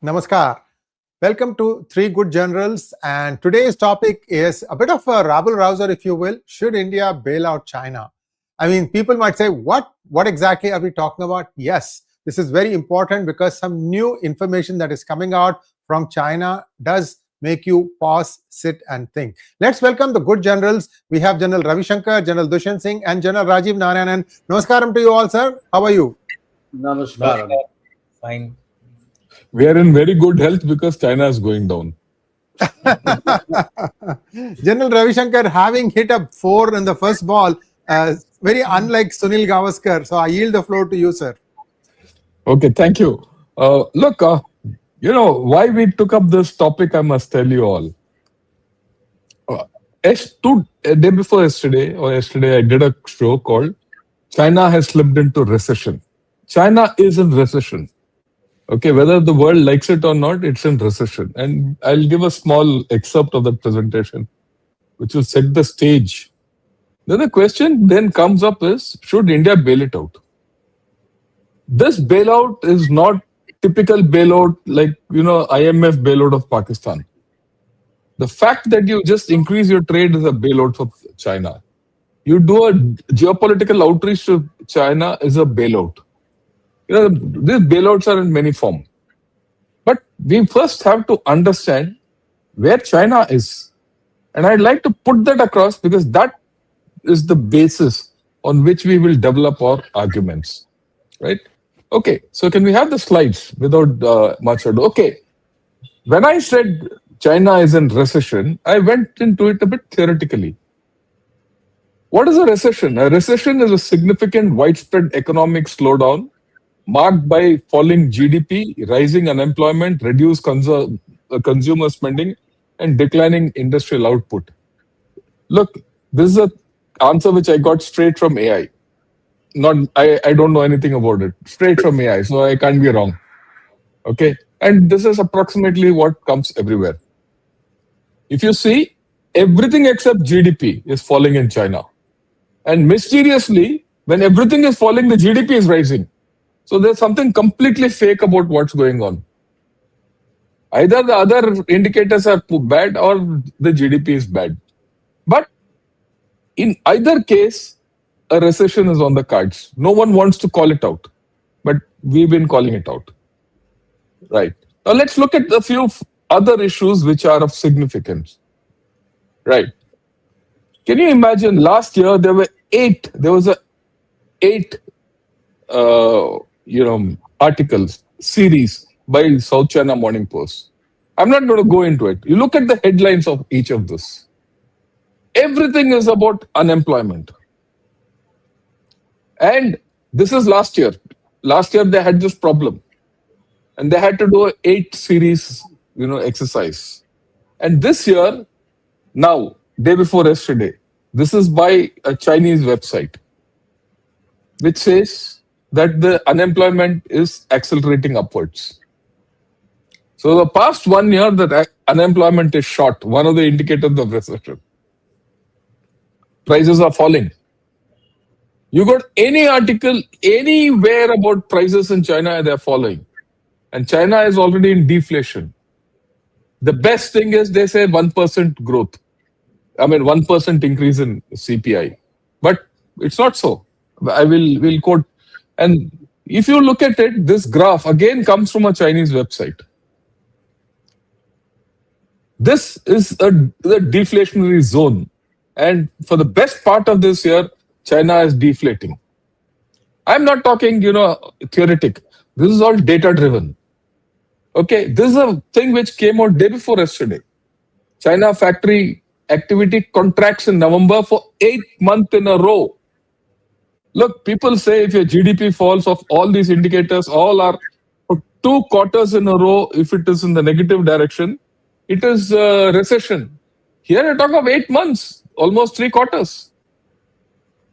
Namaskar. Welcome to Three Good Generals. And today's topic is a bit of a rabble rouser, if you will. Should India bail out China? I mean, people might say, what exactly are we talking about? Yes, this is very important because some new information that is coming out from China does make you pause, sit, and think. Let's welcome the good generals. We have General Ravi Shankar, General Dushyant Singh, and General Rajiv Narayanan. Namaskaram to you all, sir. How are you? Namaskar. Fine. We are in very good health because China is going down. General Ravi Shankar having hit a 4 in the first ball, very unlike Sunil Gavaskar. So I yield the floor to you, sir. Okay, thank you. Look, why we took up this topic, I must tell you all. A day before yesterday, I did a show called China Has Slipped into Recession. China is in recession. Okay, whether the world likes it or not, it's in recession. And I'll give a small excerpt of that presentation, which will set the stage. Then the question then comes up is, should India bail it out? This bailout is not typical bailout like, IMF bailout of Pakistan. The fact that you just increase your trade is a bailout for China. You do a geopolitical outreach to China is a bailout. These bailouts are in many forms. But we first have to understand where China is. And I'd like to put that across because that is the basis on which we will develop our arguments. Right? Okay, so can we have the slides without much ado? Okay, when I said China is in recession, I went into it a bit theoretically. What is a recession? A recession is a significant widespread economic slowdown marked by falling GDP, rising unemployment, reduced consumer spending, and declining industrial output. Look, this is an answer which I got straight from AI. I don't know anything about it. Straight from AI, so I can't be wrong. Okay, and this is approximately what comes everywhere. If you see, everything except GDP is falling in China. And mysteriously, when everything is falling, the GDP is rising. So there's something completely fake about what's going on. Either the other indicators are bad or the GDP is bad. But in either case, a recession is on the cards. No one wants to call it out, but we've been calling it out. Right. Now let's look at a few other issues which are of significance. Right. Can you imagine last year there was eight articles, series by South China Morning Post. I'm not going to go into it. You look at the headlines of each of this. Everything is about unemployment. And this is last year. Last year they had this problem. And they had to do an 8 series, exercise. And this year, now, day before yesterday, this is by a Chinese website, which says that the unemployment is accelerating upwards. So the past 1 year, that unemployment is short, one of the indicators of recession. Prices are falling. You got any article anywhere about prices in China, they're falling. And China is already in deflation. The best thing is they say 1% growth. 1% increase in CPI. But it's not so. I will quote. And if you look at it, this graph again comes from a Chinese website. This is the deflationary zone. And for the best part of this year, China is deflating. I'm not talking, theoretic. This is all data-driven. Okay, this is a thing which came out day before yesterday. China factory activity contracts in November for 8 months in a row. Look, people say if your GDP falls of all these indicators, all are for 2 quarters in a row, if it is in the negative direction, it is recession. Here I talk of 8 months, almost 3 quarters.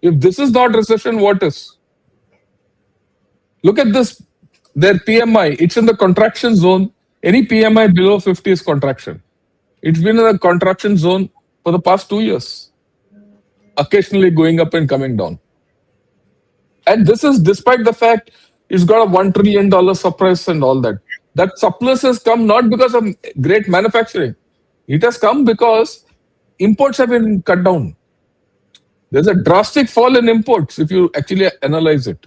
If this is not recession, what is? Look at this, their PMI, it's in the contraction zone. Any PMI below 50 is contraction. It's been in the contraction zone for the past 2 years, occasionally going up and coming down. And this is despite the fact it's got a $1 trillion surplus and all that. That surplus has come not because of great manufacturing. It has come because imports have been cut down. There's a drastic fall in imports if you actually analyze it.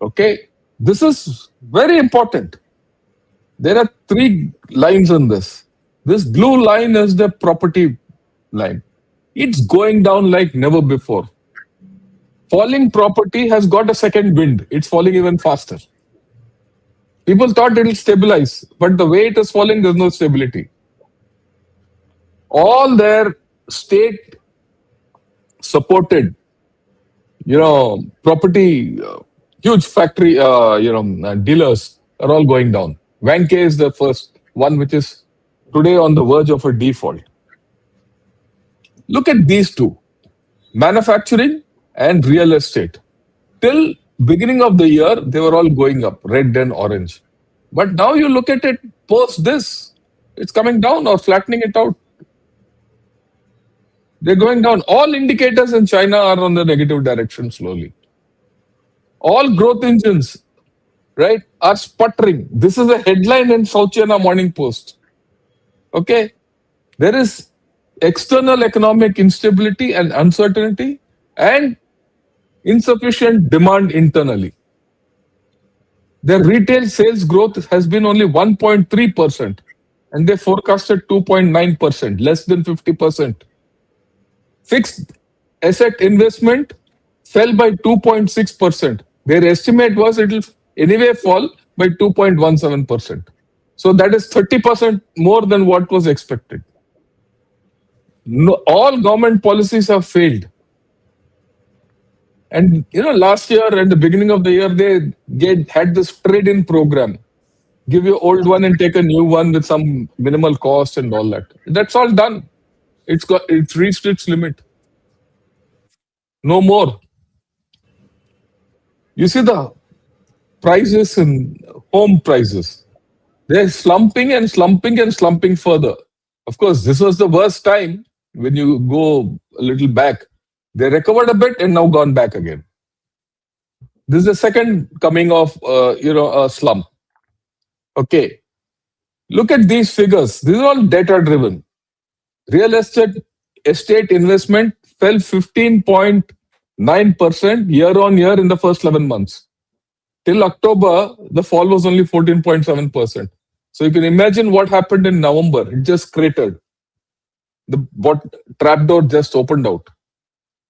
Okay, this is very important. There are three lines on this. This blue line is the property line. It's going down like never before. Falling property has got a second wind. It's falling even faster. People thought it will stabilize, but the way it is falling, there's no stability. All their state supported, property, huge factory, dealers are all going down. Vanke is the first one, which is today on the verge of a default. Look at these two, manufacturing and real estate. Till beginning of the year, they were all going up, red and orange. But now you look at it post this, it's coming down or flattening it out. They're going down. All indicators in China are on the negative direction slowly. All growth engines, right, are sputtering. This is a headline in South China Morning Post. Okay. There is external economic instability and uncertainty and insufficient demand internally. Their retail sales growth has been only 1.3%, and they forecasted 2.9%, less than 50%. Fixed asset investment fell by 2.6%. Their estimate was it will anyway fall by 2.17%. So that is 30% more than what was expected. No, all government policies have failed. And last year at the beginning of the year, they had this trade-in program. Give your old one and take a new one with some minimal cost and all that. That's all done. It's reached its limit. No more. You see the prices in home prices. They're slumping and slumping and slumping further. Of course, this was the worst time when you go a little back. They recovered a bit and now gone back again. This is the second coming of a slump. Okay. Look at these figures. These are all data driven. Real estate investment fell 15.9% year on year in the first 11 months. Till October, the fall was only 14.7%. So you can imagine what happened in November. It just cratered. The trapdoor just opened out.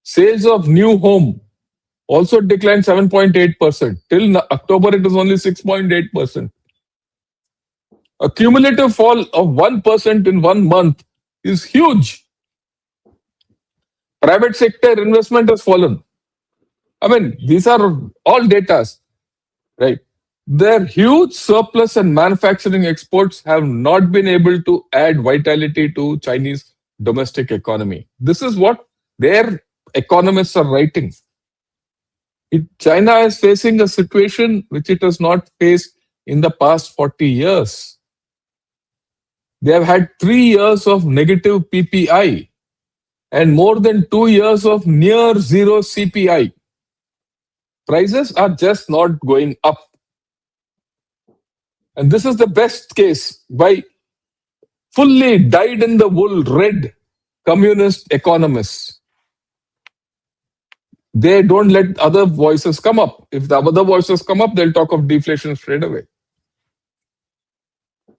Sales of new home also declined 7.8%. Till October, it was only 6.8%. A cumulative fall of 1% in 1 month is huge. Private sector investment has fallen. I mean, these are all data, right? Their huge surplus and manufacturing exports have not been able to add vitality to Chinese domestic economy. This is what their economists are writing. China is facing a situation which it has not faced in the past 40 years. They have had 3 years of negative PPI and more than 2 years of near zero CPI. Prices are just not going up. And this is the best case by fully dyed-in-the-wool red communist economists. They don't let other voices come up. If the other voices come up, they'll talk of deflation straight away.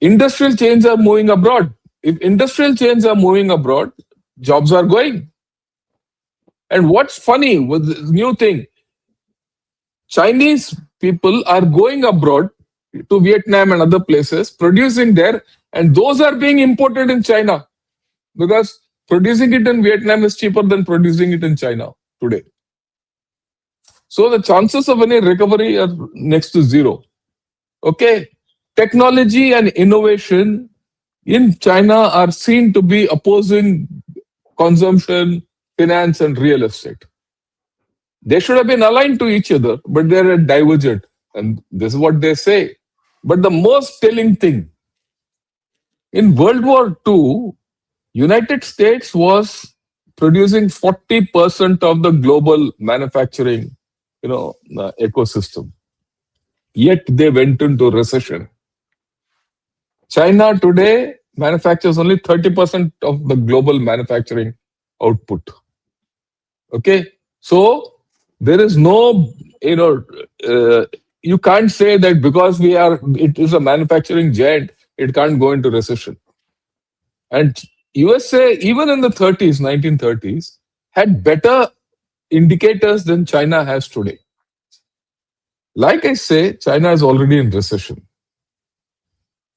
Industrial chains are moving abroad. If industrial chains are moving abroad, jobs are going. And what's funny with this new thing, Chinese people are going abroad to Vietnam and other places, producing there, and those are being imported in China because producing it in Vietnam is cheaper than producing it in China today. So the chances of any recovery are next to zero. Okay. Technology and innovation in China are seen to be opposing consumption, finance, and real estate. They should have been aligned to each other, but they're divergent. And this is what they say. But the most telling thing, in World War II, United States was producing 40% of the global manufacturing ecosystem. Yet they went into recession. China today manufactures only 30% of the global manufacturing output. Okay, so there is no, uh, you can't say that because it is a manufacturing giant, it can't go into recession. And USA, even in the 30s, 1930s, had better indicators than China has today. Like I say, China is already in recession,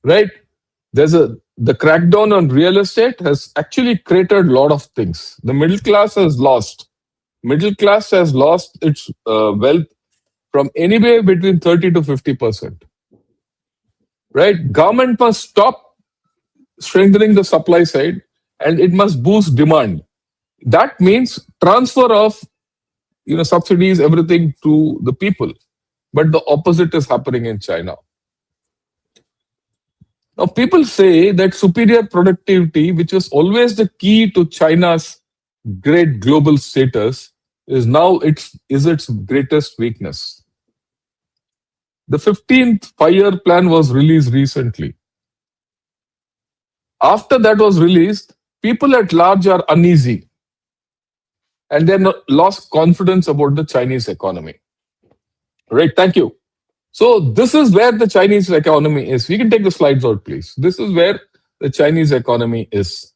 right? The crackdown on real estate has actually created a lot of things. The middle class has lost. Middle class has lost its wealth from anywhere between 30 to 50%. Right? Government must stop strengthening the supply side and it must boost demand. That means transfer of subsidies, everything to the people. But the opposite is happening in China. Now, people say that superior productivity, which was always the key to China's great global status, is now its greatest weakness. The 15th five-year plan was released recently. After that was released, people at large are uneasy and then lost confidence about the Chinese economy. Right, thank you. So this is where the Chinese economy is. We can take the slides out, please. This is where the Chinese economy is.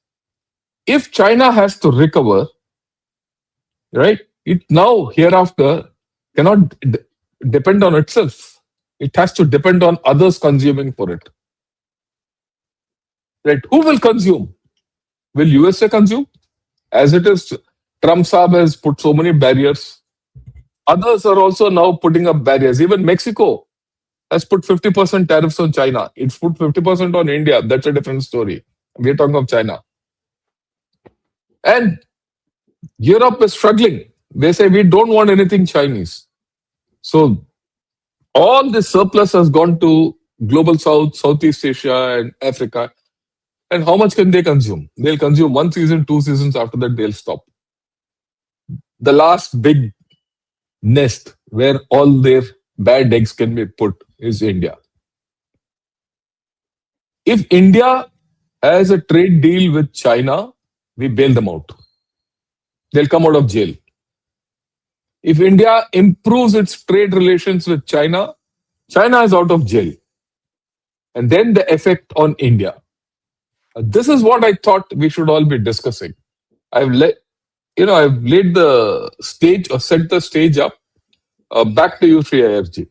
If China has to recover, right, it now hereafter cannot depend on itself. It has to depend on others consuming for it. Right? Who will consume? Will USA consume? As it is, Trump Saab has put so many barriers. Others are also now putting up barriers. Even Mexico has put 50% tariffs on China. It's put 50% on India. That's a different story. We're talking of China. And Europe is struggling. They say, we don't want anything Chinese. So all this surplus has gone to global South, Southeast Asia and Africa. And how much can they consume? They'll consume 1 season, 2 seasons. After that, they'll stop. The last big nest where all their bad eggs can be put is India. If India has a trade deal with China, we bail them out. They'll come out of jail. If India improves its trade relations with China, China is out of jail. And then the effect on India. This is what I thought we should all be discussing. I've laid the stage or set the stage up. Back to you, Sri IFG.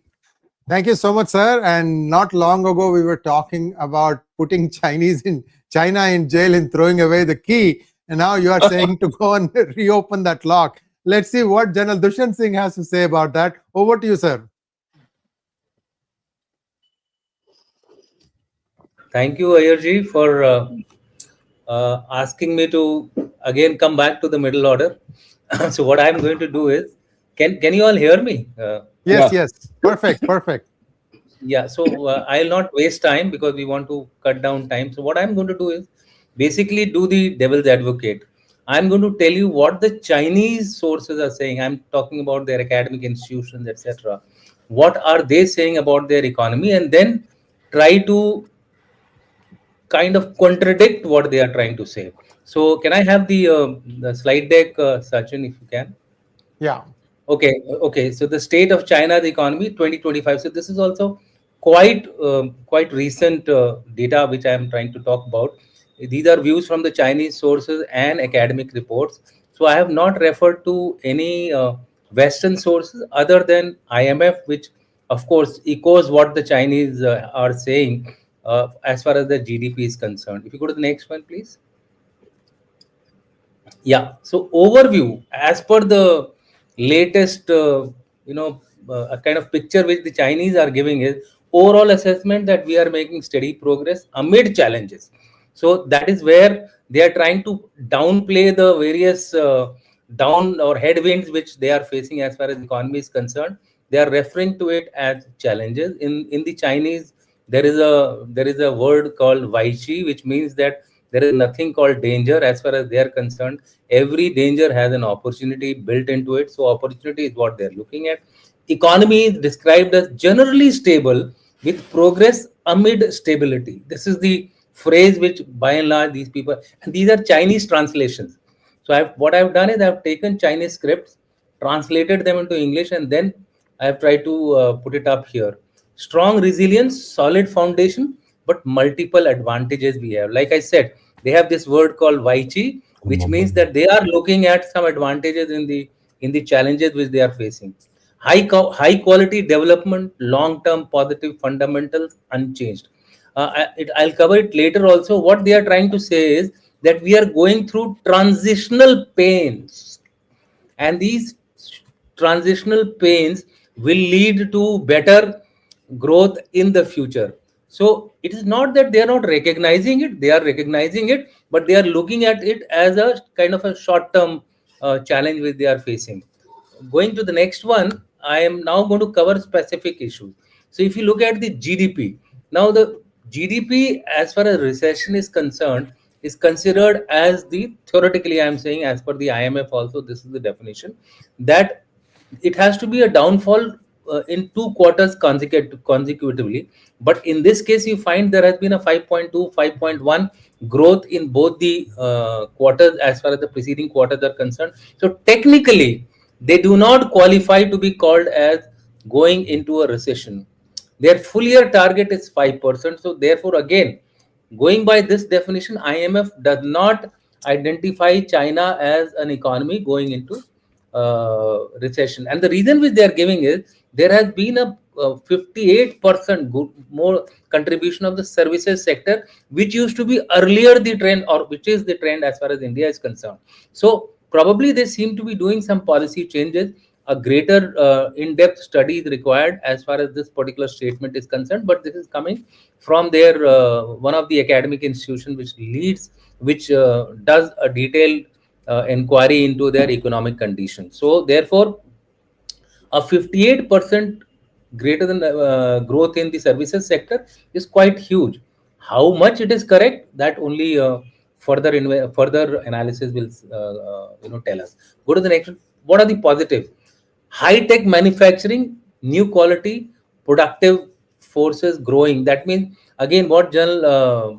Thank you so much, sir. And not long ago, we were talking about putting China in jail and throwing away the key. And now you are saying to go and reopen that lock. Let's see what General Dushyant Singh has to say about that. Over to you, sir. Thank you, Ayerji, for asking me to again come back to the middle order. So what I'm going to do is, can you all hear me? Yes. Perfect. Yeah, so I'll not waste time because we want to cut down time. So what I'm going to do is basically do the devil's advocate. I'm going to tell you what the Chinese sources are saying. I'm talking about their academic institutions, etc. What are they saying about their economy, and then try to kind of contradict what they are trying to say. So can I have the slide deck, Sachin, if you can? Yeah. Okay. So the state of China's economy 2025. So this is also quite recent data which I am trying to talk about. These are views from the Chinese sources and academic reports. So I have not referred to any Western sources other than IMF, which of course echoes what the Chinese are saying as far as the GDP is concerned. If you go to the next one, please. Yeah. So overview, as per the latest, a kind of picture which the Chinese are giving is overall assessment that we are making steady progress amid challenges. So that is where they are trying to downplay the various down or headwinds which they are facing as far as economy is concerned. They are referring to it as challenges. In the Chinese, there is a word called Weiqi, which means that there is nothing called danger as far as they are concerned. Every danger has an opportunity built into it. So opportunity is what they're looking at. Economy is described as generally stable with progress amid stability. This is the phrase which by and large these people, and these are Chinese translations. So what I've done is I've taken Chinese scripts, translated them into English, and then I've tried to put it up here. Strong resilience, solid foundation, but multiple advantages we have. Like I said, they have this word called Waichi, which means that they are looking at some advantages in the challenges which they are facing. High quality development, long term positive fundamentals unchanged. I'll cover it later also. What they are trying to say is that we are going through transitional pains, and these transitional pains will lead to better growth in the future. So it is not that they are not recognizing it, they are recognizing it, but they are looking at it as a kind of a short term challenge which they are facing. Going to the next one, I am now going to cover specific issues. So if you look at the GDP, now the GDP as far as recession is concerned is considered as the, theoretically I am saying, as per the IMF also, this is the definition, that it has to be a downfall in 2 quarters consecutively. But in this case, you find there has been a 5.2, 5.1 growth in both the quarters as far as the preceding quarters are concerned. So technically, they do not qualify to be called as going into a recession. Their full year target is 5%. So therefore, again, going by this definition, IMF does not identify China as an economy going into recession. And the reason which they are giving is there has been a 58% more contribution of the services sector, which used to be earlier the trend, or which is the trend as far as India is concerned. So probably they seem to be doing some policy changes. A greater in-depth study is required as far as this particular statement is concerned, but this is coming from their one of the academic institution which does a detailed inquiry into their economic conditions. So therefore, a 58% greater than growth in the services sector is quite huge. How much it is correct, that only further analysis will tell us. Go to the next one. What are the positives? High tech manufacturing, new quality, productive forces growing. That means, again, what General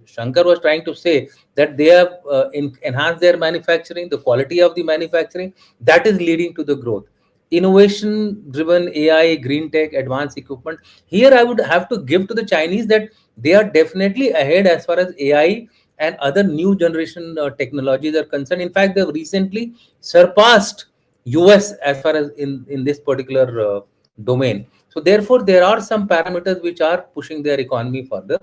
Shankar was trying to say, that they have enhanced their manufacturing, the quality of the manufacturing, that is leading to the growth. Innovation driven AI, green tech, advanced equipment. Here, I would have to give to the Chinese that they are definitely ahead as far as AI and other new generation technologies are concerned. In fact, they've recently surpassed US as far as in this particular domain. So therefore, there are some parameters which are pushing their economy further.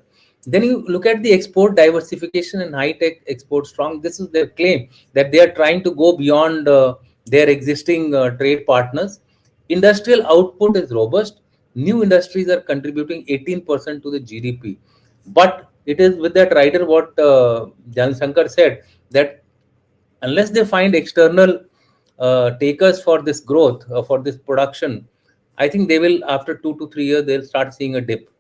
Then you look at the export diversification and high tech export strong. This is their claim that they are trying to go beyond their existing trade partners. Industrial output is robust. New industries are contributing 18% to the GDP. But it is with that rider what Jan Shankar said, that unless they find external takers for this growth, for this production, I think they will, after 2 to 3 years, they'll start seeing a dip.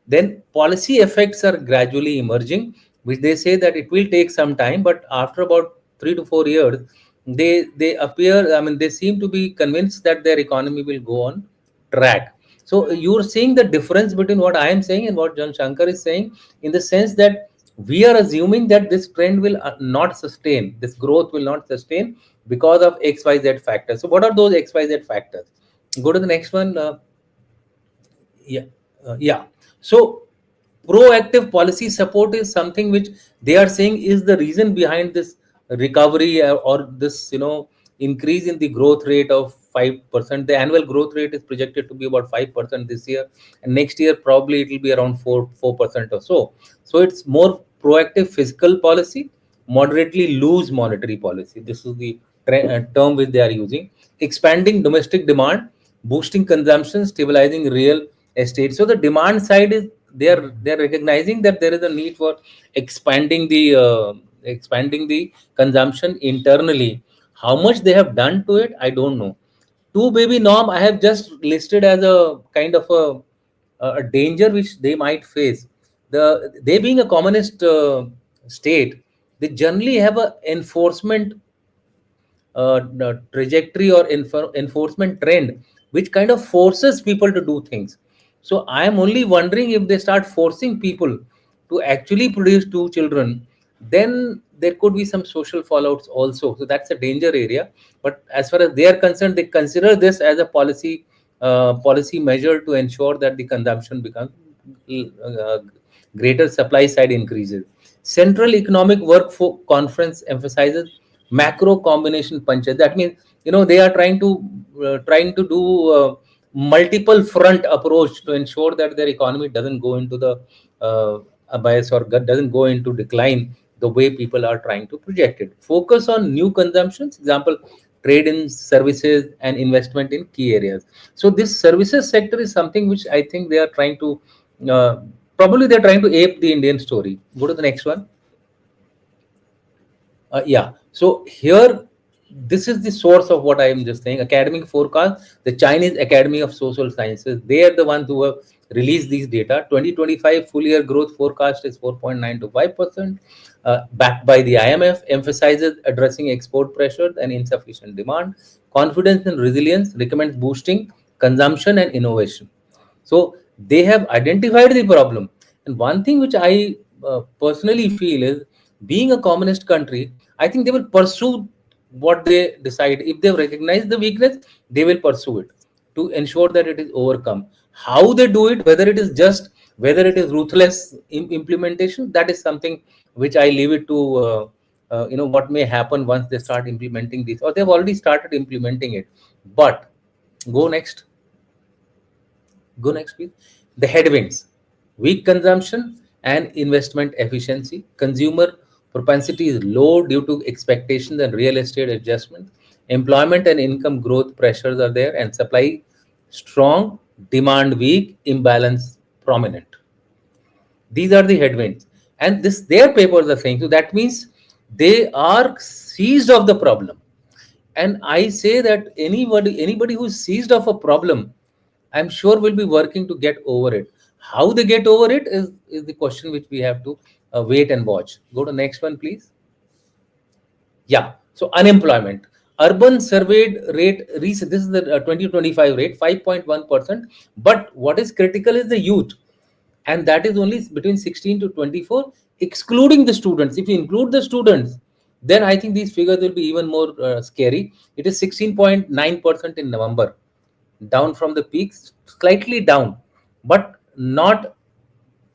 Then policy effects are gradually emerging, which they say that it will take some time, but after about 3 to 4 years, they appear. I mean, they seem to be convinced that their economy will go on track. So you're seeing the difference between what I am saying and what John Shankar is saying, in the sense that we are assuming that this trend will not sustain, this growth will not sustain because of XYZ factors. So what are those XYZ factors? Go to the next one. Yeah, yeah. So proactive policy support is something which they are saying is the reason behind this recovery, or this increase in the growth rate of 5%. The annual growth rate is projected to be about 5% this year, and next year probably it will be around 4% or so. So it's more proactive fiscal policy, moderately loose monetary policy. This is the term which they are using. Expanding domestic demand, boosting consumption, stabilizing real estate. So the demand side is, they're recognizing that there is a need for expanding the consumption internally. How much they have done to it, I don't know. Two baby norm, I have just listed as a kind of a danger which they might face. They being a communist state, they generally have a enforcement trajectory or enforcement trend which kind of forces people to do things. So I am only wondering, if they start forcing people to actually produce two children, then there could be some social fallouts also. So that's a danger area. But as far as they are concerned, they consider this as a policy measure to ensure that the consumption becomes uh, greater, supply side increases. Central Economic Work Conference emphasizes macro combination punches. That means, they are trying to do multiple front approach to ensure that their economy doesn't go into the abyss, or doesn't go into decline the way people are trying to project it. Focus on new consumptions, example, trade in services and investment in key areas. So this services sector is something which I think they are trying to uh, probably they're trying to ape the Indian story. Go to the next one. Yeah. So here, this is the source of what I am just saying. Academic forecast, the Chinese Academy of Social Sciences, they are the ones who have released these data. 2025 full year growth forecast is 4.9 to 5%, backed by the IMF, emphasizes addressing export pressures and insufficient demand. Confidence and resilience recommends boosting consumption and innovation. So they have identified the problem. And one thing which I personally feel is, being a communist country, I think they will pursue what they decide. If they recognize the weakness, they will pursue it to ensure that it is overcome. How they do it, whether it is ruthless implementation, that is something which I leave it to what may happen once they start implementing this, or they've already started implementing it. But go next. Go next, please. The headwinds: weak consumption and investment efficiency. Consumer propensity is low due to expectations and real estate adjustments. Employment and income growth pressures are there, and supply strong, demand weak, imbalance prominent. These are the headwinds, and this their papers are saying. So that means they are seized of the problem. And I say that anybody who's seized of a problem, I'm sure will be working to get over it. How they get over it is the question which we have to wait and watch. Go to next one, please. Yeah. So unemployment. Urban surveyed rate, this is the 2025 rate, 5.1%. But what is critical is the youth. And that is only between 16 to 24, excluding the students. If you include the students, then I think these figures will be even more scary. It is 16.9% in November, down from the peaks, slightly down, but not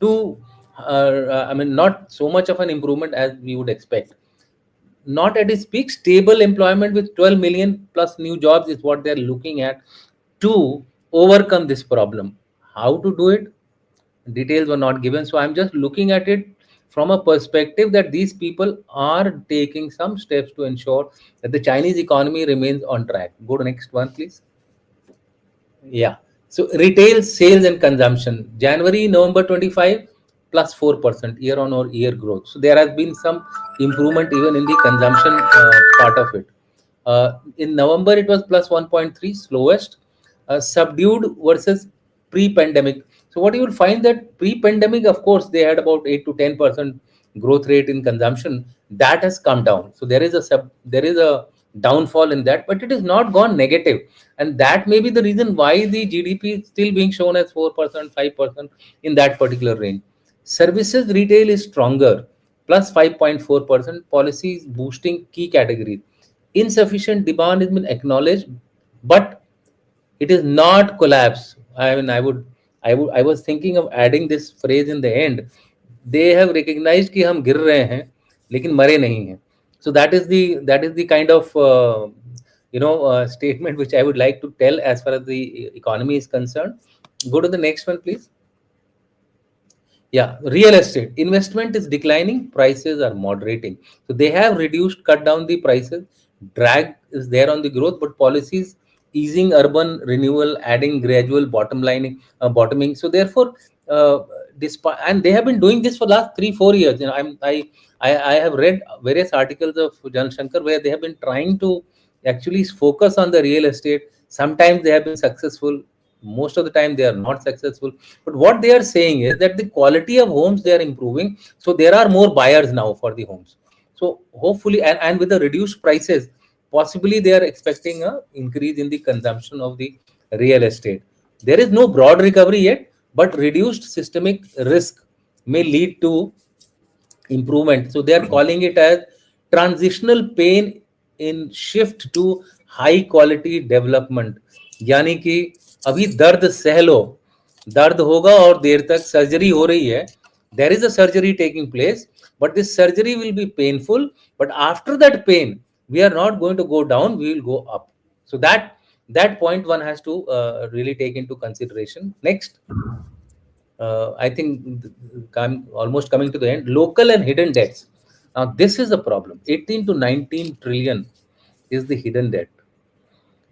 too, not so much of an improvement as we would expect. Not at its peak. Stable employment with 12 million plus new jobs is what they're looking at to overcome this problem. How to do it? Details were not given. So I'm just looking at it from a perspective that these people are taking some steps to ensure that the Chinese economy remains on track. Go to next one, please. Yeah. So retail sales and consumption, January, November 25, plus 4% year on year growth. So there has been some improvement even in the consumption part of it. In November, it was plus 1.3, slowest, subdued versus pre-pandemic. So what you will find that pre-pandemic, of course, they had about 8 to 10% growth rate in consumption. That has come down. So there is a downfall in that, but it is not gone negative, and that may be the reason why the GDP is still being shown as 4%, 5% in that particular range. Services retail is stronger, plus 5.4%. Policies boosting key categories. Insufficient demand has been acknowledged, but it is not collapse. I mean, I was thinking of adding this phrase in the end. They have recognized कि हम गिर रहे हैं, लेकिन मरे नहीं हैं. So that is the kind of statement which I would like to tell as far as the economy is concerned. Go to the next one, please. Yeah, real estate investment is declining, prices are moderating. So they have cut down the prices. Drag is there on the growth, but policies easing urban renewal, adding gradual bottoming. So therefore, despite, and they have been doing this for the last 3 4 years. I have read various articles of Jan Shankar where they have been trying to actually focus on the real estate. Sometimes they have been successful, most of the time they are not successful, but what they are saying is that the quality of homes they are improving, so there are more buyers now for the homes. So hopefully, and with the reduced prices, possibly they are expecting a increase in the consumption of the real estate. There is no broad recovery yet, but reduced systemic risk may lead to improvement. So they are calling it as transitional pain in shift to high quality development. यानी कि अभी दर्द सह लो, दर्द होगा और देर तक surgery हो रही है. There is a surgery taking place, but this surgery will be painful. But after that pain, we are not going to go down; we will go up. So that point one has to really take into consideration. Next, I think I'm almost coming to the end. Local and hidden debts. Now, this is a problem. 18 to 19 trillion is the hidden debt.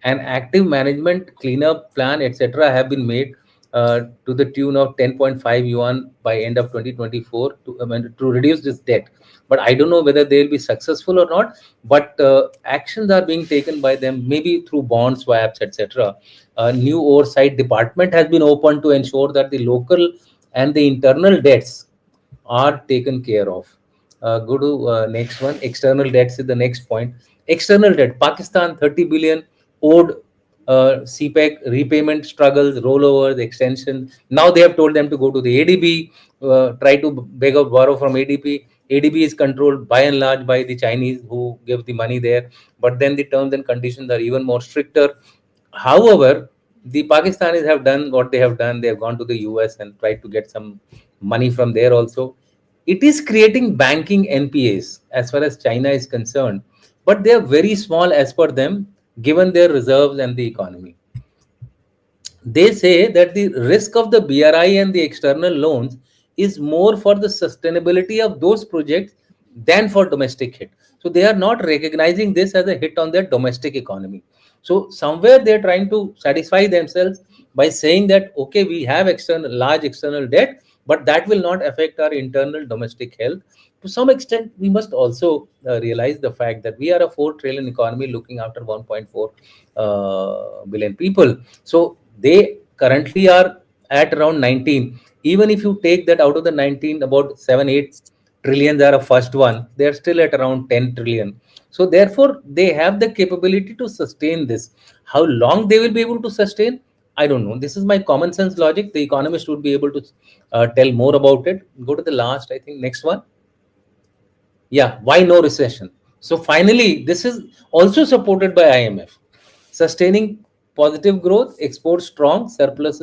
An active management cleanup plan, etc., have been made to the tune of 10.5 yuan by end of 2024 to reduce this debt. But I don't know whether they will be successful or not. But actions are being taken by them, maybe through bond swaps, etc. A new oversight department has been opened to ensure that the local and the internal debts are taken care of. Go to next one. External debts is the next point. External debt. Pakistan 30 billion owed CPEC repayment struggles, rollovers, extension. Now they have told them to go to the ADB, try to beg or borrow from ADB. ADB is controlled by and large by the Chinese who give the money there. But then the terms and conditions are even more stricter. However, the Pakistanis have done what they have done. They have gone to the US and tried to get some money from there also. It is creating banking NPAs as far as China is concerned, but they are very small as per them, given their reserves and the economy. They say that the risk of the BRI and the external loans is more for the sustainability of those projects than for domestic hit. So they are not recognizing this as a hit on their domestic economy. So somewhere they're trying to satisfy themselves by saying that, okay, we have large external debt, but that will not affect our internal domestic health. To some extent, we must also realize the fact that we are a 4 trillion economy looking after 1.4 billion people. So they currently are at around 19. Even if you take that out of the 19, about 7 8 trillions are a first one, they are still at around 10 trillion. So therefore they have the capability to sustain this. How long they will be able to sustain, I don't know. This is my common sense logic. The economist would be able to tell more about it. Go to the last, I think, next one. Yeah, why no recession? So finally, this is also supported by IMF. Sustaining positive growth, export strong, surplus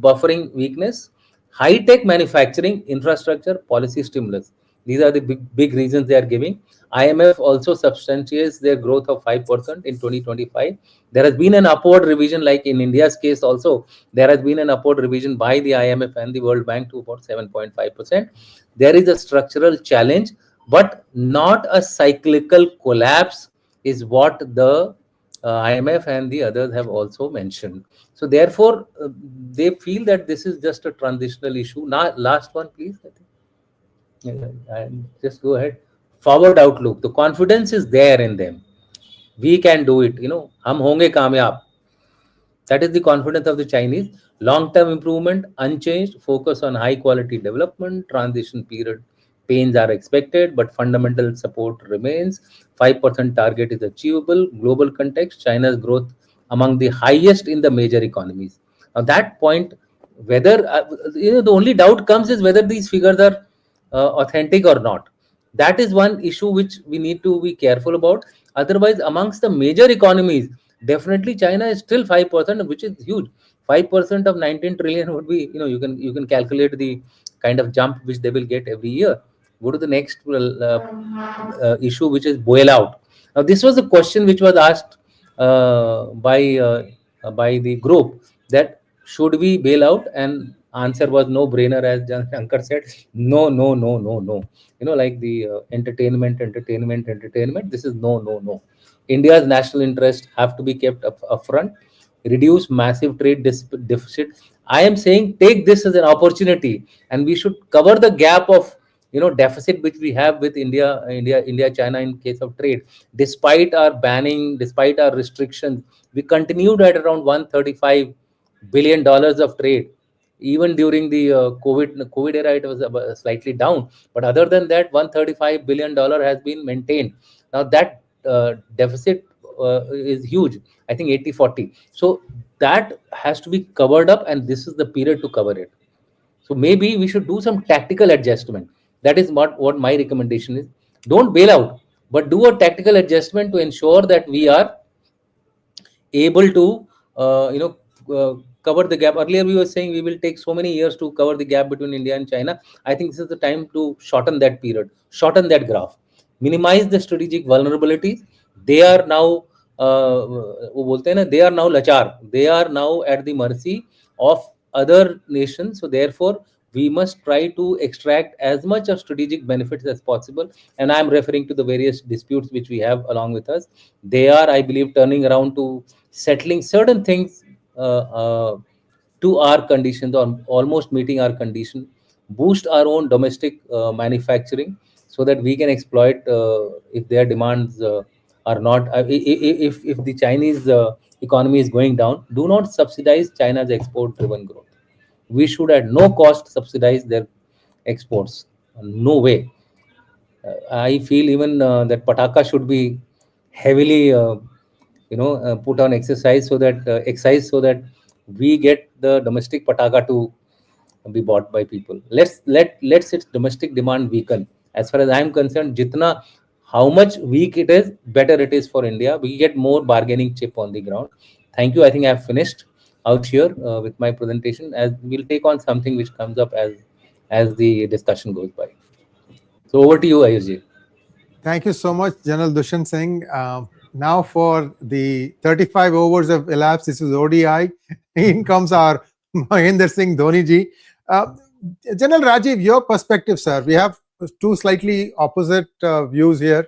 buffering weakness, high tech manufacturing, infrastructure, policy stimulus. These are the big reasons they are giving. IMF also substantiates their growth of 5% in 2025. There has been an upward revision, like in India's case also, there has been an upward revision by the IMF and the World Bank to about 7.5%. There is a structural challenge, but not a cyclical collapse, is what the IMF and the others have also mentioned. So therefore, they feel that this is just a transitional issue. Now, last one, please. I think. And just go ahead. Forward outlook. The confidence is there in them. We can do it. हम होंगे कामयाब. That is the confidence of the Chinese. Long-term improvement, unchanged, focus on high-quality development, transition period pains are expected, but fundamental support remains. 5% target is achievable. Global context, China's growth among the highest in the major economies. Now that point, whether, the only doubt comes is whether these figures are authentic or not. That is one issue which we need to be careful about. Otherwise, amongst the major economies, definitely China is still 5%, which is huge. 5% of 19 trillion would be, you can calculate the kind of jump which they will get every year. Go to the next issue, which is bailout. Now, this was a question which was asked by the group, that should we bail out, and answer was no brainer, as Shankar said, no, no, no, no, no. Like the entertainment. This is no, no, no. India's national interests have to be kept upfront. Reduce massive trade deficit. I am saying take this as an opportunity, and we should cover the gap of deficit which we have with India, China in case of trade. Despite our banning, despite our restrictions, we continued at around $135 billion of trade. Even during the COVID era, it was slightly down. But other than that, $135 billion has been maintained. Now that deficit is huge. I think 80-40. So that has to be covered up, and this is the period to cover it. So maybe we should do some tactical adjustment. That is what my recommendation is. Don't bail out, but do a tactical adjustment to ensure that we are able to cover the gap. Earlier we were saying we will take so many years to cover the gap between India and China. I think this is the time to shorten that period, shorten that graph, minimize the strategic vulnerabilities. They are now वो बोलते हैं ना, they are now lachar, they are now at the mercy of other nations. So therefore we must try to extract as much of strategic benefits as possible. And I am referring to the various disputes which we have along with us. They are, I believe, turning around to settling certain things to our conditions, or almost meeting our condition, boost our own domestic manufacturing, so that we can exploit if their demands are not if the Chinese economy is going down. Do not subsidize China's export driven growth. We should at no cost subsidize their exports. No way. I feel even that pataka should be heavily put on exercise, so that excise, so that we get the domestic pataka to be bought by people. Let's its domestic demand weaken. As far as I'm concerned, jitna how much weak it is, better it is for India. We get more bargaining chip on the ground. Thank you. I think I've finished out here with my presentation. As we'll take on something which comes up as the discussion goes by. So over to you, Ayush. Thank you so much, General Dushyant Singh. Now for the 35 overs of elapsed, this is ODI. In comes our Mahendra Singh Dhoni ji. General Rajiv, your perspective, sir. We have two slightly opposite views here,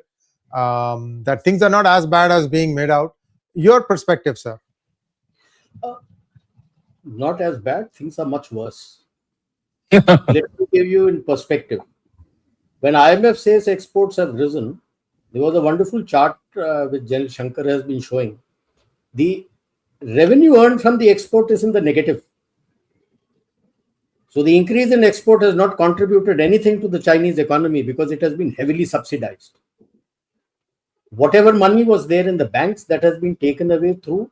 that things are not as bad as being made out. Your perspective, sir. Not as bad, things are much worse. Let me give you in perspective. When IMF says exports have risen, there was a wonderful chart which General Shankar has been showing. The revenue earned from the export is in the negative. So the increase in export has not contributed anything to the Chinese economy because it has been heavily subsidized. Whatever money was there in the banks, that has been taken away through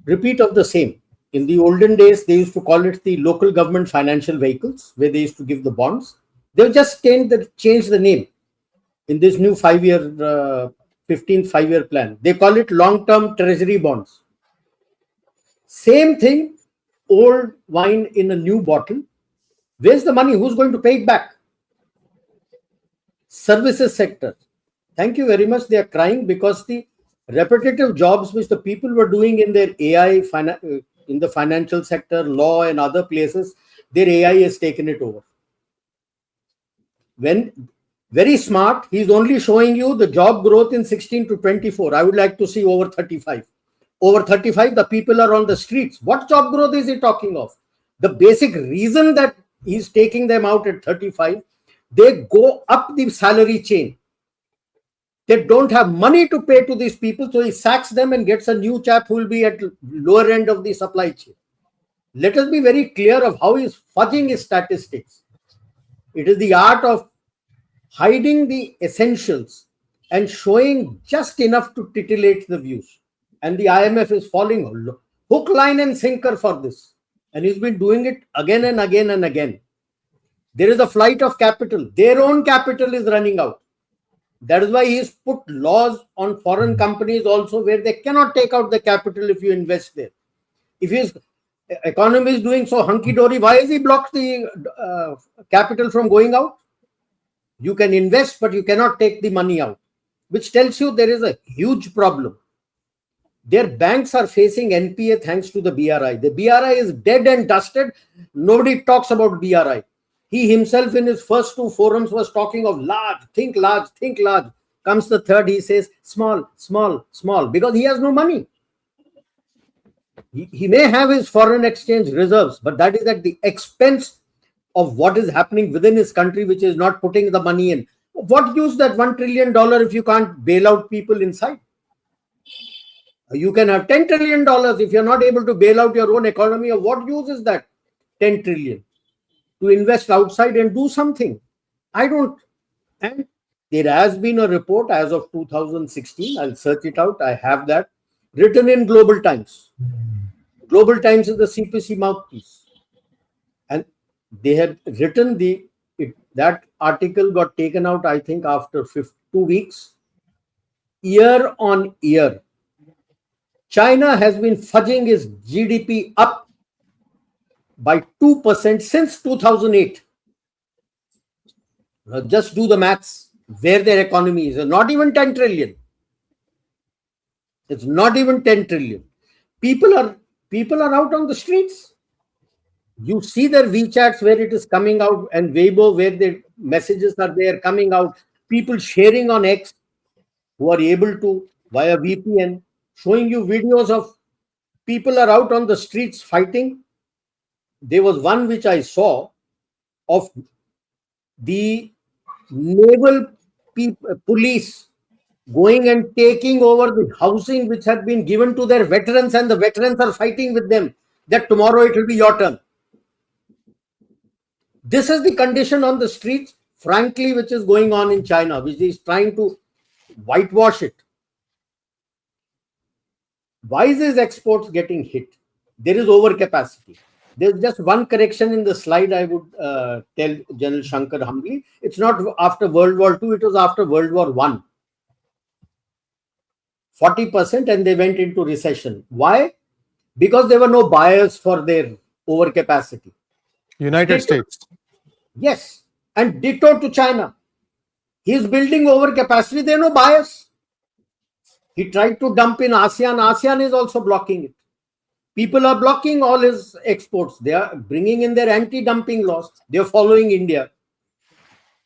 repeat of the same. In the olden days, they used to call it the local government financial vehicles, where they used to give the bonds. They've just changed the name in this new 5-year, 15th 5-year plan. They call it long-term treasury bonds. Same thing, old wine in a new bottle. Where's the money? Who's going to pay it back? Services sector. Thank you very much. They are crying because the repetitive jobs which the people were doing in their AI, in the financial sector, law and other places, their AI has taken it over. When very smart, he's only showing you the job growth in 16 to 24. I would like to see over 35. Over 35, the people are on the streets. What job growth is he talking of? The basic reason that he's taking them out at 35, they go up the salary chain. They don't have money to pay to these people, so he sacks them and gets a new chap who will be at lower end of the supply chain. Let us be very clear of how he's fudging his statistics. It is the art of hiding the essentials and showing just enough to titillate the views. And the IMF is falling hook, line and sinker for this. And he's been doing it again and again and again. There is a flight of capital. Their own capital is running out. That is why he's put laws on foreign companies also, where they cannot take out the capital if you invest there. If his economy is doing so hunky-dory, why has he blocked the capital from going out? You can invest, but you cannot take the money out, which tells you there is a huge problem. Their banks are facing NPA thanks to the BRI. The BRI is dead and dusted. Nobody talks about BRI. He himself in his first two forums was talking of large, think large, think large. Comes the third, he says small, small, small, because he has no money. He may have his foreign exchange reserves, but that is at the expense of what is happening within his country, which is not putting the money in. What use that $1 trillion if you can't bail out people inside? You can have $10 trillion if you're not able to bail out your own economy. Of what use is that 10 trillion to invest outside and do something? I don't. And there has been a report as of 2016. I'll search it out. I have that. written in Global Times. Global Times is the CPC mouthpiece. And they had written that article got taken out, I think, after 2 weeks. Year on year, China has been fudging its GDP up by 2% since 2008. Now just do the maths where their economy is. Not even 10 trillion. It's not even 10 trillion. People are out on the streets. You see their WeChats where it is coming out, and Weibo where their messages are there coming out. People sharing on X who are able to via VPN, showing you videos of people are out on the streets fighting. There was one which I saw of the naval police going and taking over the housing which had been given to their veterans, and the veterans are fighting with them that tomorrow it will be your turn. This is the condition on the streets, frankly, which is going on in China, which is trying to whitewash it. Why is his exports getting hit? There is overcapacity. There's just one correction in the slide I would tell General Shankar humbly. It's not after World War II, it was after World War I. 40%, and they went into recession. Why? Because there were no buyers for their overcapacity. United States. Yes, and ditto to China. He is building overcapacity, there are no buyers. He tried to dump in ASEAN. ASEAN is also blocking it. People are blocking all his exports. They are bringing in their anti-dumping laws. They are following India.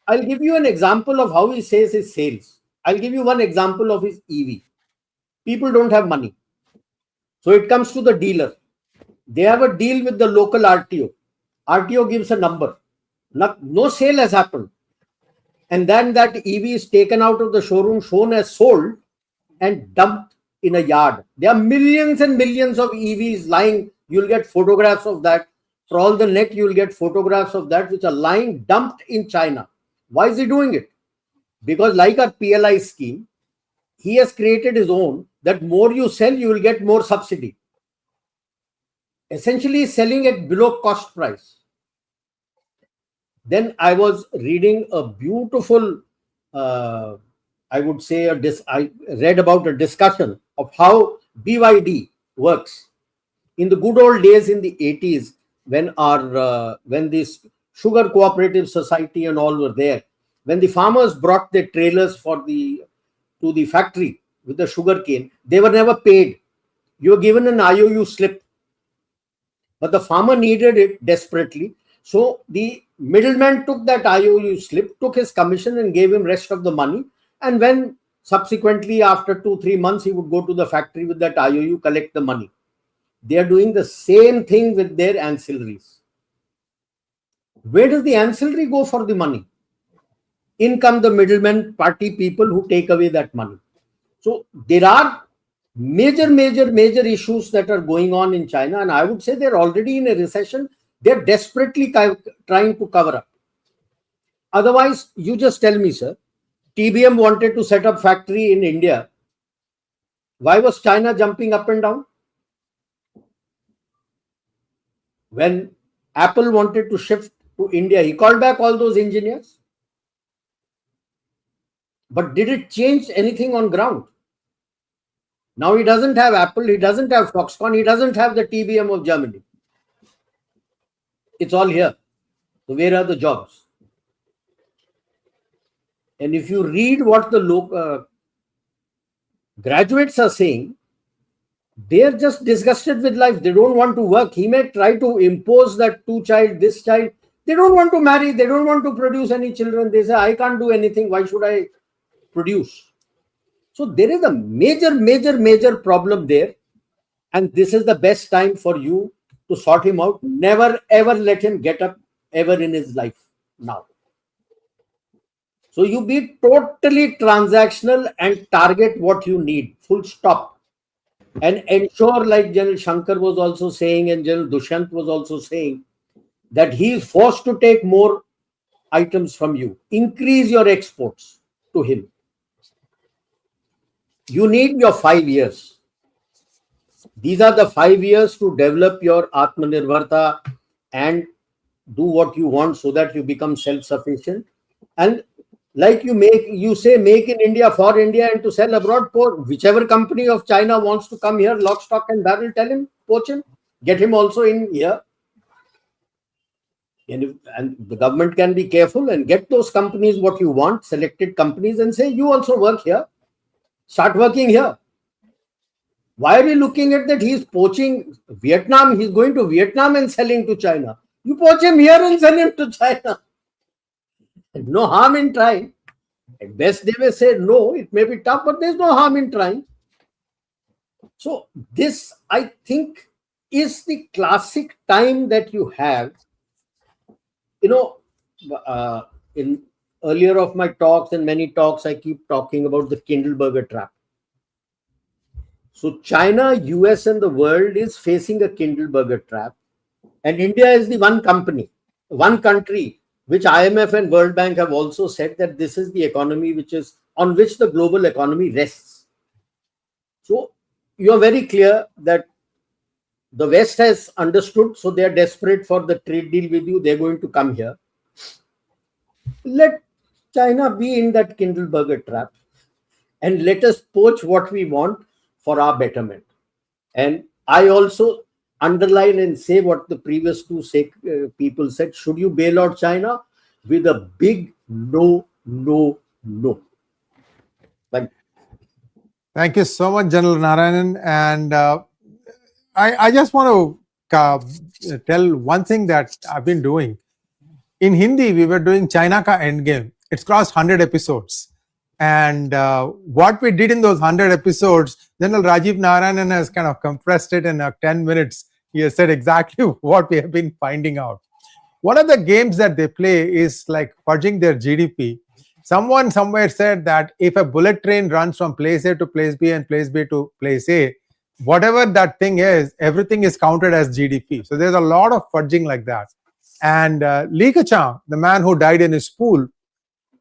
I'll give you an example of how he says his sales. I'll give you one example of his EV. People don't have money. So it comes to the dealer. They have a deal with the local RTO. RTO gives a number. No sale has happened. And then that EV is taken out of the showroom, shown as sold, and dumped in a yard. There are millions and millions of EVs lying. You'll get photographs of that. For all the net, you'll get photographs of that, which are lying dumped in China. Why is he doing it? Because like our PLI scheme, he has created his own, that more you sell, you will get more subsidy. Essentially selling at below cost price. Then I was reading a beautiful, I would say, I read about a discussion of how BYD works. In the good old days in the 80s, when this sugar cooperative society and all were there, when the farmers brought their trailers to the factory with the sugar cane, they were never paid. You were given an IOU slip, but the farmer needed it desperately. So the middleman took that IOU slip, took his commission, and gave him rest of the money. And when subsequently, after 2-3 months, he would go to the factory with that IOU, collect the money. They are doing the same thing with their ancillaries. Where does the ancillary go for the money? In come the middleman party people who take away that money. So there are major issues that are going on in China, and I would say they're already in a recession. They're desperately trying to cover up. Otherwise, you just tell me, sir, TBM wanted to set up factory in India. Why was China jumping up and down? When Apple wanted to shift to India, he called back all those engineers. But did it change anything on ground? Now he doesn't have Apple, he doesn't have Foxconn, he doesn't have the TBM of Germany. It's all here. So where are the jobs? And if you read what the graduates are saying, they're just disgusted with life. They don't want to work. He may try to impose that this child. They don't want to marry. They don't want to produce any children. They say, I can't do anything. Why should I produce? So there is a major problem there. And this is the best time for you to sort him out. Never, ever let him get up ever in his life now. So you be totally transactional and target what you need. Full stop. And ensure, like General Shankar was also saying and General Dushyant was also saying, that he is forced to take more items from you. Increase your exports to him. You need your 5 years. These are the 5 years to develop your Atmanirbharta and do what you want so that you become self-sufficient. And like you say, make in India for India and to sell abroad. Whichever company of China wants to come here, lock, stock and barrel, tell him, poach him, get him also in here. And the government can be careful and get those companies what you want, selected companies, and say, you also work here. Start working here. Why are we looking at that? He's poaching Vietnam. He's going to Vietnam and selling to China. You poach him here and send him to China. No harm in trying. At best, they may say no. It may be tough, but there's no harm in trying. So this, I think, is the classic time that you have. In earlier of my talks and many talks, I keep talking about the Kindleberger trap. So China, US and the world is facing a Kindleberger trap. And India is the one country, which IMF and World Bank have also said that this is the economy on which the global economy rests. So you are very clear that the West has understood, so they are desperate for the trade deal with you. They're going to come here. Let China be in that Kindleberger trap and let us poach what we want for our betterment. And I also underline and say what the previous two people said. Should you bail out China? With a big no, no, no. Thank you so much, General Narayanan. And I just want to tell one thing that I've been doing. In Hindi, we were doing China Ka Endgame. It's crossed 100 episodes. And what we did in those 100 episodes, General Rajiv Narayanan has kind of compressed it in 10 minutes. He has said exactly what we have been finding out. One of the games that they play is like fudging their GDP. Someone somewhere said that if a bullet train runs from place A to place B and place B to place A, whatever that thing is, everything is counted as GDP. So there's a lot of fudging like that. And Li Keqiang, the man who died in his pool,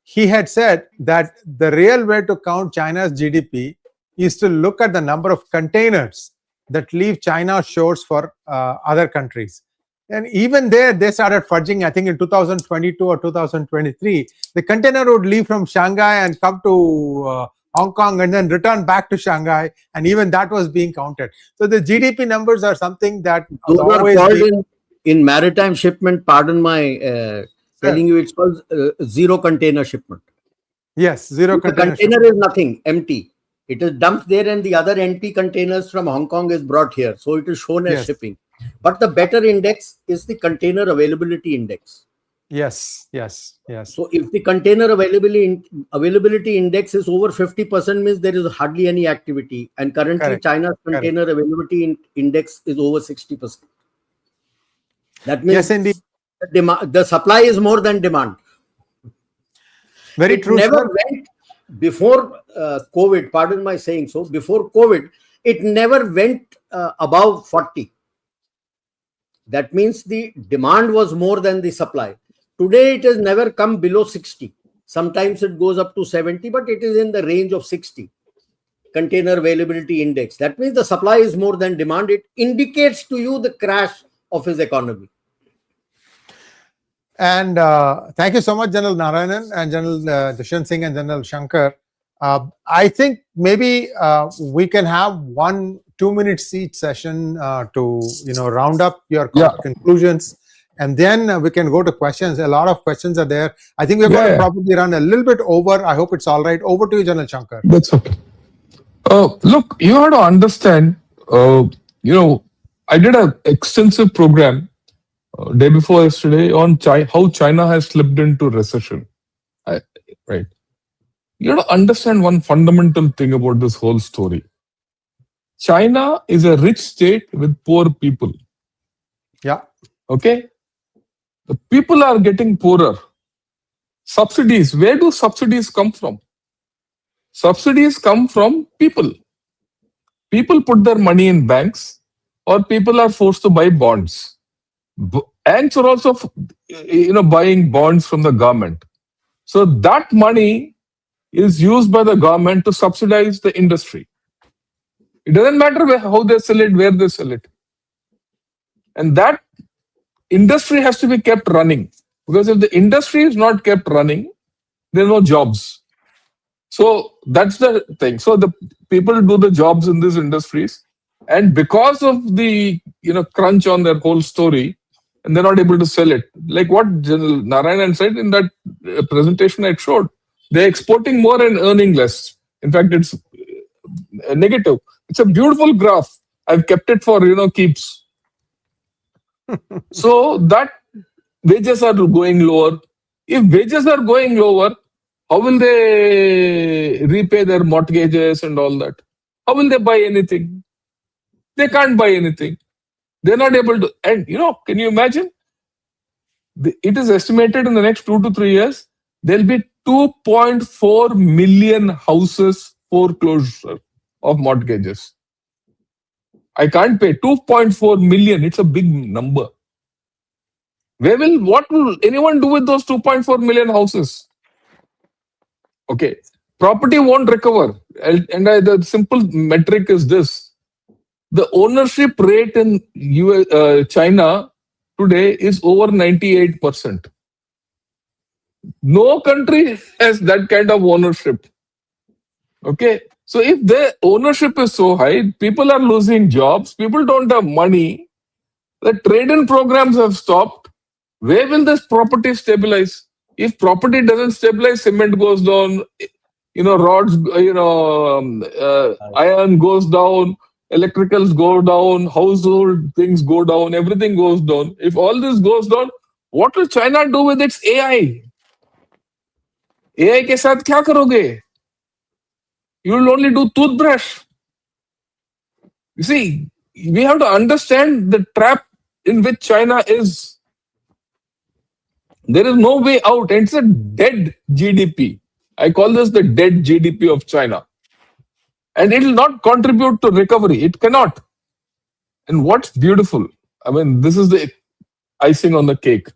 he had said that the real way to count China's GDP is to look at the number of containers that leave China's shores for other countries. And even there, they started fudging. I think in 2022 or 2023, the container would leave from Shanghai and come to Hong Kong and then return back to Shanghai. And even that was being counted. So the GDP numbers are something that those are called in maritime shipment. Pardon my telling you, it's called zero container shipment. Yes, zero container. The container is nothing, empty. It is dumped there, and the other empty containers from Hong Kong is brought here. So it is shown as shipping. But the better index is the container availability index. Yes. So if the container availability index is over 50%, means there is hardly any activity. And currently China's container availability index is over 60%. That means yes, indeed. The supply is more than demand. Very true. Never went before COVID, pardon my saying so, before COVID, it never went above 40. That means the demand was more than the supply. Today, it has never come below 60. Sometimes it goes up to 70, but it is in the range of 60. Container availability index. That means the supply is more than demand. It indicates to you the crash of his economy. And thank you so much, General Narayanan and General Dushyanth Singh and General Shankar. I think maybe we can have 1-2 minute each session to round up your conclusions, and then we can go to questions. A lot of questions are there. I think we're going to probably run a little bit over. I hope it's all right. Over to you, General Shankar. That's okay. Look, you have to understand. I did an extensive program day before yesterday on how China has slipped into recession. Right. You have to understand one fundamental thing about this whole story. China is a rich state with poor people. Yeah. Okay. The people are getting poorer. Subsidies. Where do subsidies come from? Subsidies come from people. People put their money in banks, or people are forced to buy bonds. Banks are also, buying bonds from the government. So that money is used by the government to subsidize the industry. It doesn't matter how they sell it, where they sell it. And that industry has to be kept running. Because if the industry is not kept running, there are no jobs. So that's the thing. So the people do the jobs in these industries. And because of the crunch on their whole story, and they're not able to sell it. Like what General Narayanan said in that presentation I showed, they're exporting more and earning less. In fact, it's negative. It's a beautiful graph. I've kept it for keeps. So that wages are going lower. If wages are going lower, how will they repay their mortgages and all that? How will they buy anything? They can't buy anything. They're not able to. And can you imagine? It is estimated in the next 2 to 3 years, there'll be 2.4 million houses foreclosure of mortgages. I can't pay 2.4 million. It's a big number. What will anyone do with those 2.4 million houses? Okay, property won't recover. And the simple metric is this. The ownership rate in China today is over 98%. No country has that kind of ownership. Okay, so if the ownership is so high, people are losing jobs, people don't have money, the trade-in programs have stopped. Where will this property stabilize? If property doesn't stabilize, cement goes down, rods, iron goes down, electricals go down, household things go down, everything goes down. If all this goes down, what will China do with its AI? AI के साथ क्या करोगे? You will only do toothbrush. You see, we have to understand the trap in which China is. There is no way out, and it's a dead GDP. I call this the dead GDP of China. And it will not contribute to recovery. It cannot. And what's beautiful, I mean, this is the icing on the cake.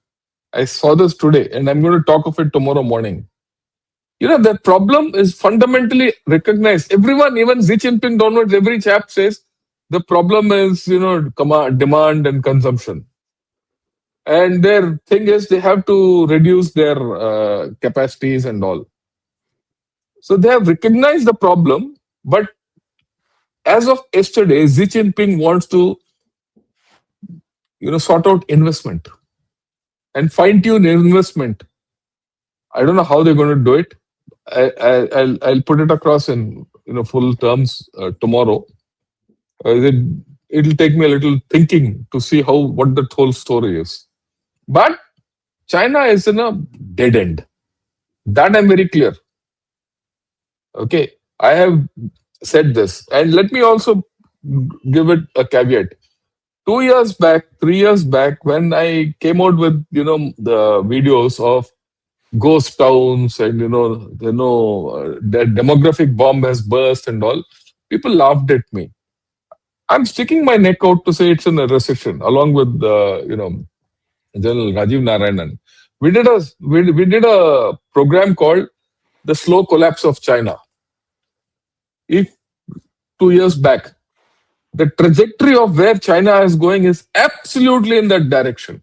I saw this today, and I'm going to talk of it tomorrow morning. The problem is fundamentally recognized. Everyone, even Xi Jinping downwards, every chap says the problem is, demand and consumption. And their thing is they have to reduce their capacities and all. So they have recognized the problem, but as of yesterday, Xi Jinping wants to, sort out investment and fine-tune investment. I don't know how they're going to do it. I'll put it across in full terms tomorrow. It'll take me a little thinking to see what the whole story is. But China is in a dead end. That I'm very clear. Okay, I have said this, and let me also give it a caveat. 2 years back, 3 years back, when I came out with the videos of ghost towns and the demographic bomb has burst and all, people laughed at me. I'm sticking my neck out to say it's in a recession, along with General Rajiv Narayanan. We did a program called The Slow Collapse of China. If 2 years back, the trajectory of where China is going is absolutely in that direction.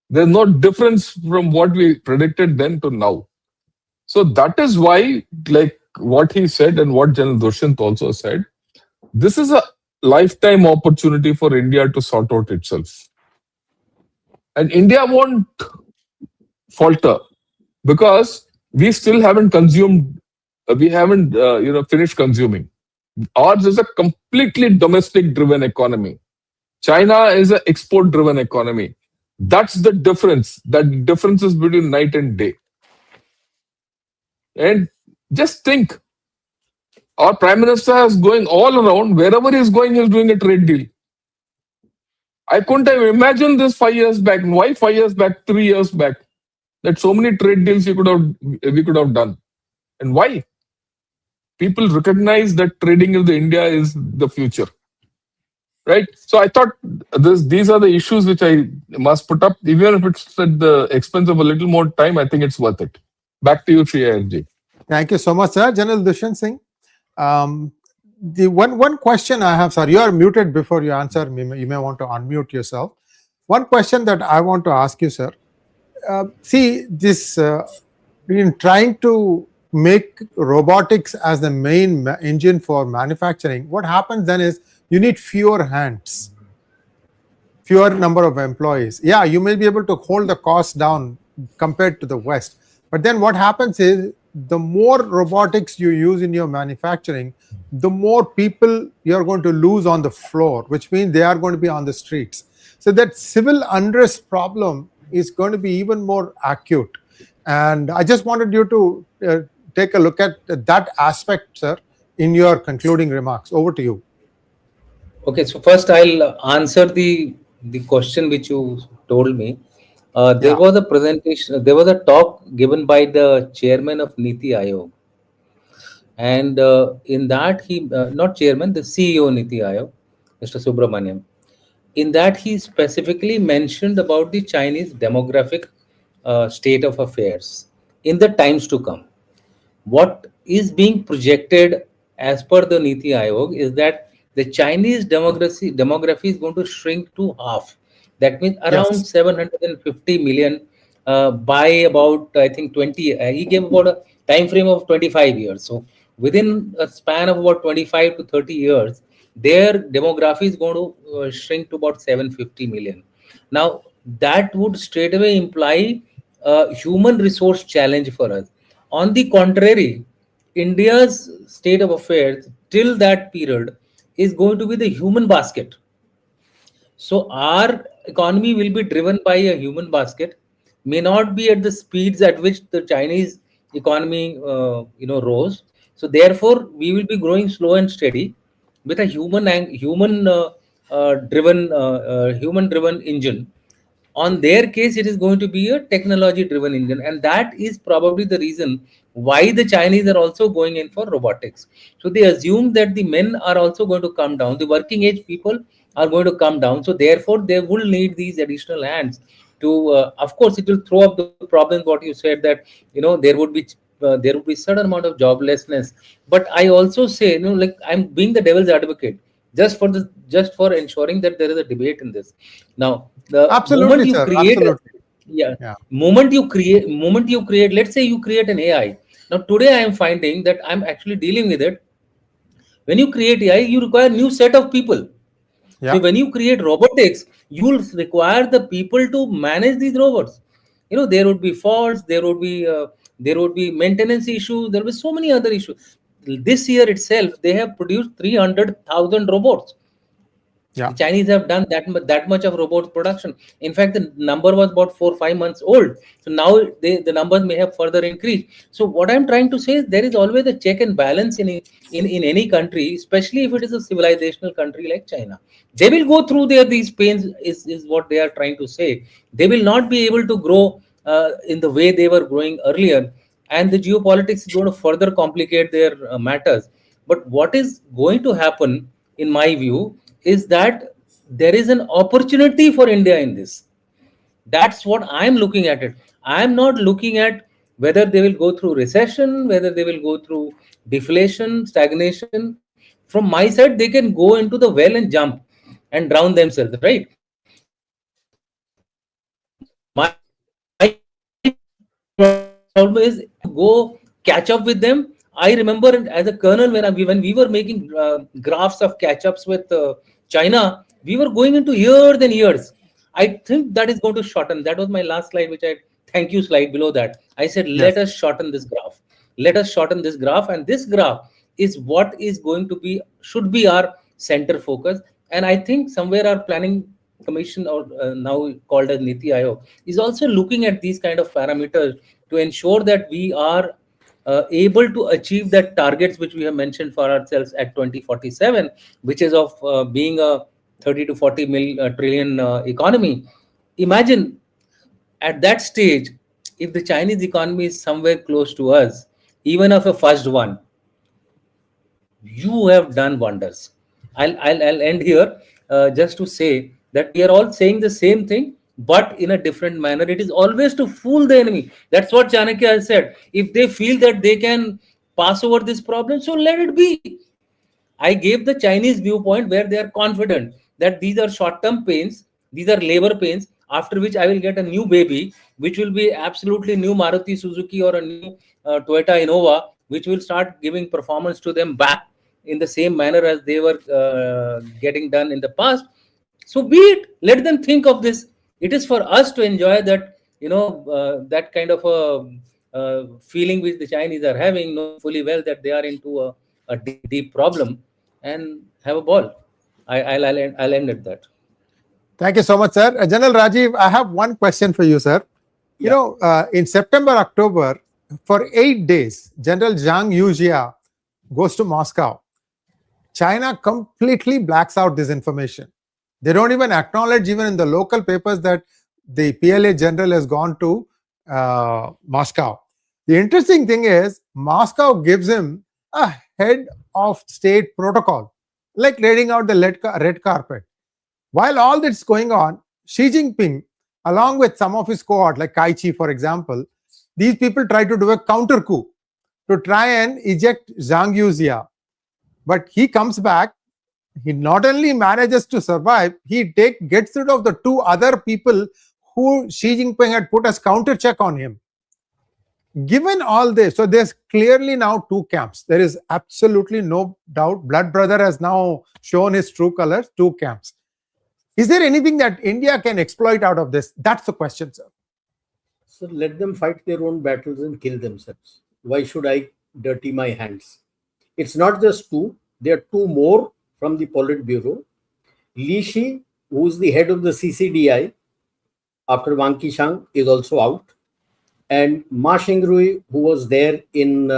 There's no difference from what we predicted then to now. So that is why, like what he said and what General Dushyant also said, this is a lifetime opportunity for India to sort out itself. And India won't falter because we still haven't consumed, we haven't finished consuming. Ours is a completely domestic driven economy. China is an export driven economy. That's the difference. That difference is between night and day. And just think, our Prime Minister is going all around, wherever he's going, he's doing a trade deal. I couldn't have imagined this 5 years back. Why 5 years back, 3 years back? That so many trade deals we could have done. And why? People recognize that trading in India is the future. Right? So I thought these are the issues which I must put up. Even if it's at the expense of a little more time, I think it's worth it. Back to you, Sri Ayerji. Thank you so much, sir. General Dushyant Singh. the one question I have, sir, you are muted before you answer. You may want to unmute yourself. One question that I want to ask you, sir. See, this in trying to make robotics as the main engine for manufacturing, what happens then is you need fewer hands, fewer number of employees. Yeah, you may be able to hold the cost down compared to the West. But then what happens is the more robotics you use in your manufacturing, the more people you're going to lose on the floor, which means they are going to be on the streets. So that civil unrest problem is going to be even more acute. And I just wanted you to take a look at that aspect, sir, in your concluding remarks. Over to you. Okay, so first I'll answer the question which you told me. There Yeah. was a presentation, there was a talk given by the chairman of Niti Aayog, and in that he, not chairman, the CEO Niti Aayog, Mr. Subramaniam. In that he specifically mentioned about the Chinese demographic state of affairs in the times to come. What is being projected as per the Niti Aayog is that the Chinese demography is going to shrink to half. That means around Yes. 750 million by about, I think, 20. He gave about a time frame of 25 years. So within a span of about 25 to 30 years, their demography is going to shrink to about 750 million. Now that would straight away imply a human resource challenge for us. On the contrary, India's state of affairs till that period is going to be the human basket. So our economy will be driven by a human basket, may not be at the speeds at which the Chinese economy, rose. So therefore, we will be growing slow and steady with a human driven engine. On their case, it is going to be a technology driven engine, and that is probably the reason why the Chinese are also going in for robotics. So they assume that the men are also going to come down, the working age people are going to come down, so therefore they will need these additional hands to of course it will throw up the problems what you said, that there would be certain amount of joblessness. But I also say, like, I'm being the devil's advocate just for ensuring that there is a debate in this. Now the moment Absolutely, you sir. create a, Absolutely. yeah, Yeah. moment you create, let's say you create an AI. Now today I am finding that I'm actually dealing with it. When you create AI, you require new set of people. So Yeah. when you create robotics, you'll require the people to manage these robots. There would be faults, there would be maintenance issues, there will be so many other issues. This year itself, they have produced 300,000 robots. Yeah. The Chinese have done that much of robots production. In fact, the number was about 4 or 5 months old. So now the numbers may have further increased. So what I'm trying to say is there is always a check and balance in any country, especially if it is a civilizational country like China. They will go through these pains, is what they are trying to say. They will not be able to grow in the way they were growing earlier, and the geopolitics is going to further complicate their matters. But what is going to happen, in my view, is that there is an opportunity for India in this. That's what I'm looking at it. I'm not looking at whether they will go through recession, whether they will go through deflation, stagnation. From my side, they can go into the well and jump and drown themselves, right? My problem is go catch up with them. I remember as a colonel when we were making graphs of catch ups with China, we were going into years and years. I think that is going to shorten. That was my last slide, which I thank you slide below that. I said, let Yes. us shorten this graph. Let us shorten this graph, and this graph is what is going to be should be our center focus. And I think somewhere our planning commission, or now called as Niti Aayog, is also looking at these kind of parameters to ensure that we are able to achieve that targets which we have mentioned for ourselves at 2047, which is of being a 30 to 40 trillion economy. Imagine at that stage, if the Chinese economy is somewhere close to us, even of a first one, you have done wonders. I'll end here just to say that we are all saying the same thing, but in a different manner. It is always to fool the enemy. That's what Chanakya has said. If they feel that they can pass over this problem, so let it be. I gave the Chinese viewpoint where they are confident that these are short-term pains, these are labor pains, after which I will get a new baby, which will be absolutely new Maruti Suzuki or a new Toyota Innova, which will start giving performance to them back in the same manner as they were getting done in the past. So be it, let them think of this. It is for us to enjoy that, that kind of a feeling which the Chinese are having, knowing fully well that they are into a deep problem, and have a ball. I'll end at that. Thank you so much, sir. General Rajiv, I have one question for you, sir. In September, October, for 8 days, General Zhang Yujia goes to Moscow. China completely blacks out this information. They don't even acknowledge, even in the local papers, that the PLA general has gone to Moscow. The interesting thing is, Moscow gives him a head of state protocol, like laying out the red carpet. While all that's going on, Xi Jinping, along with some of his cohort, like Kai Chi, for example, these people try to do a counter coup to try and eject Zhang Yujia. But he comes back. He not only manages to survive, he gets rid of the two other people who Xi Jinping had put as counter check on him. Given all this, so there's clearly now two camps. There is absolutely no doubt. Blood brother has now shown his true colors, two camps. Is there anything that India can exploit out of this? That's the question, sir. So let them fight their own battles and kill themselves. Why should I dirty my hands? It's not just two. There are two more from the Politburo. Li Shi, who is the head of the CCDI after Wang Qishan, is also out. And Ma Xingrui, who was there in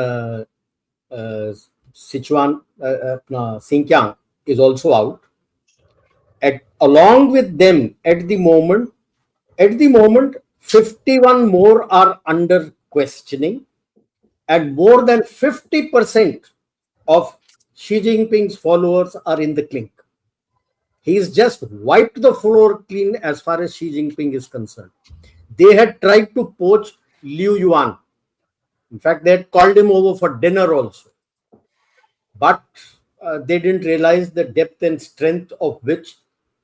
Sichuan, Xinjiang, is also out. Along with them, at the moment, 51 more are under questioning, and more than 50% of Xi Jinping's followers are in the clink. He's just wiped the floor clean as far as Xi Jinping is concerned. They had tried to poach Liu Yuan. In fact, they had called him over for dinner also. But they didn't realize the depth and strength of which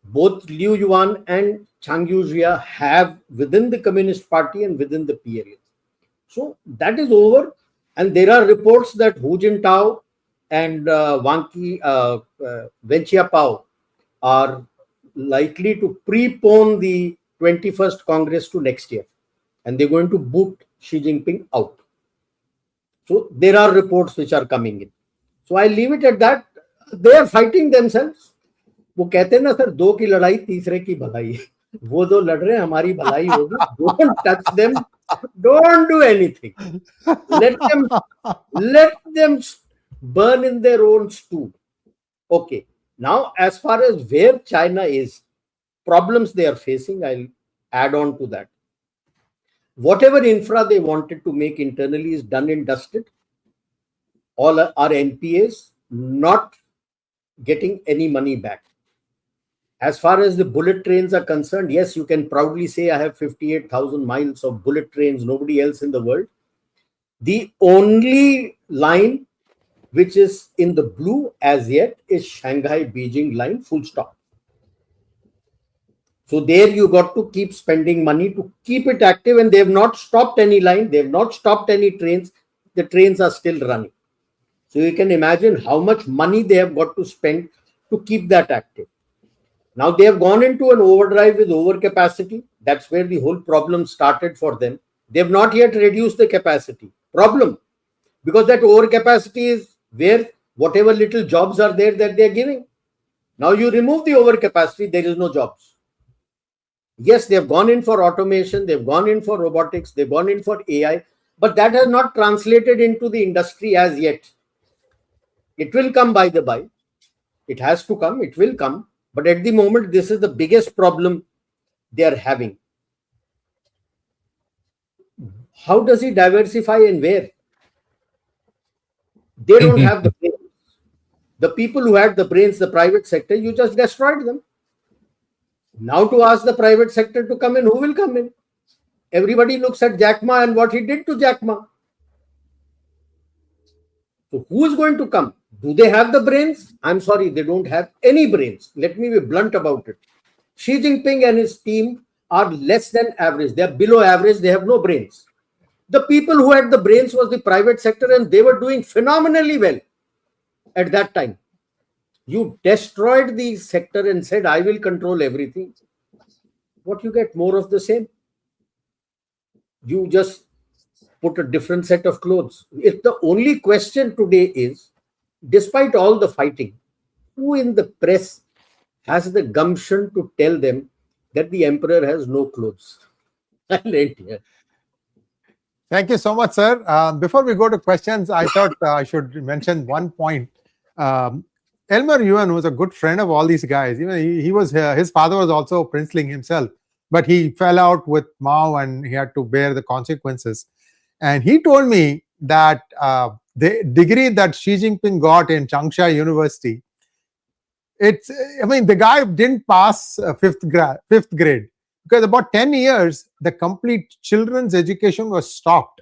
both Liu Yuan and Zhang Yujia have within the Communist Party and within the PLA. So that is over. And there are reports that Hu Jintao and Wen Jiabao are likely to prepone the 21st Congress to next year. And they're going to boot Xi Jinping out. So there are reports which are coming in. So I leave it at that. They are fighting themselves. वो कहते हैं ना sir, दो की लड़ाई तीसरे की भलाई. वो दो लड़ रहे हैं, हमारी भलाई होगी. Don't touch them. Don't do anything. Let them burn in their own stew. Okay. Now, as far as where China is, problems they are facing, I'll add on to that. Whatever infra they wanted to make internally is done and dusted. All our NPAs not getting any money back. As far as the bullet trains are concerned, yes, you can proudly say I have 58,000 miles of bullet trains, nobody else in the world. The only line which is in the blue as yet is Shanghai-Beijing line, full stop. So there you got to keep spending money to keep it active, and they have not stopped any line, they have not stopped any trains, the trains are still running. So you can imagine how much money they have got to spend to keep that active. Now they have gone into an overdrive with overcapacity. That's where the whole problem started for them. They have not yet reduced the capacity. Problem. Because that overcapacity is where whatever little jobs are there that they are giving. Now you remove the overcapacity, there is no jobs. Yes, they have gone in for automation, they've gone in for robotics, they've gone in for AI, but that has not translated into the industry as yet. It will come by the by. It has to come, it will come. But at the moment, this is the biggest problem they are having. How does he diversify and where? They don't have the brains. The people who had the brains, the private sector, you just destroyed them. Now to ask the private sector to come in, who will come in? Everybody looks at Jack Ma and what he did to Jack Ma. So who is going to come? Do they have the brains? I'm sorry, they don't have any brains. Let me be blunt about it. Xi Jinping and his team are less than average. They are below average. They have no brains. The people who had the brains was the private sector, and they were doing phenomenally well at that time. You destroyed the sector and said, I will control everything. What you get? More of the same. You just put a different set of clothes. If the only question today is, despite all the fighting, who in the press has the gumption to tell them that the emperor has no clothes? I'll end here. Thank you so much, sir. Before we go to questions, I thought I should mention one point. Elmer Yuan was a good friend of all these guys. He was his father was also a princeling himself, but he fell out with Mao and he had to bear the consequences. And he told me that the degree that Xi Jinping got in Changsha University, the guy didn't pass fifth grade. Because about 10 years, the complete children's education was stopped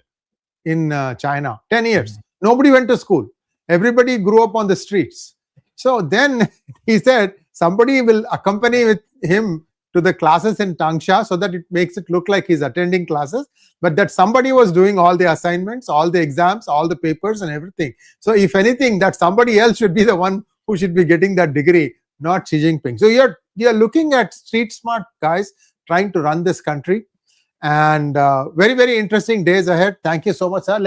in China. 10 years. Nobody went to school. Everybody grew up on the streets. So then he said somebody will accompany with him to the classes in Tangsha so that it makes it look like he's attending classes, but that somebody was doing all the assignments, all the exams, all the papers and everything. So if anything, that somebody else should be the one who should be getting that degree, not Xi Jinping. So you're looking at street smart guys trying to run this country, and very, very interesting days ahead. Thank you so much, sir.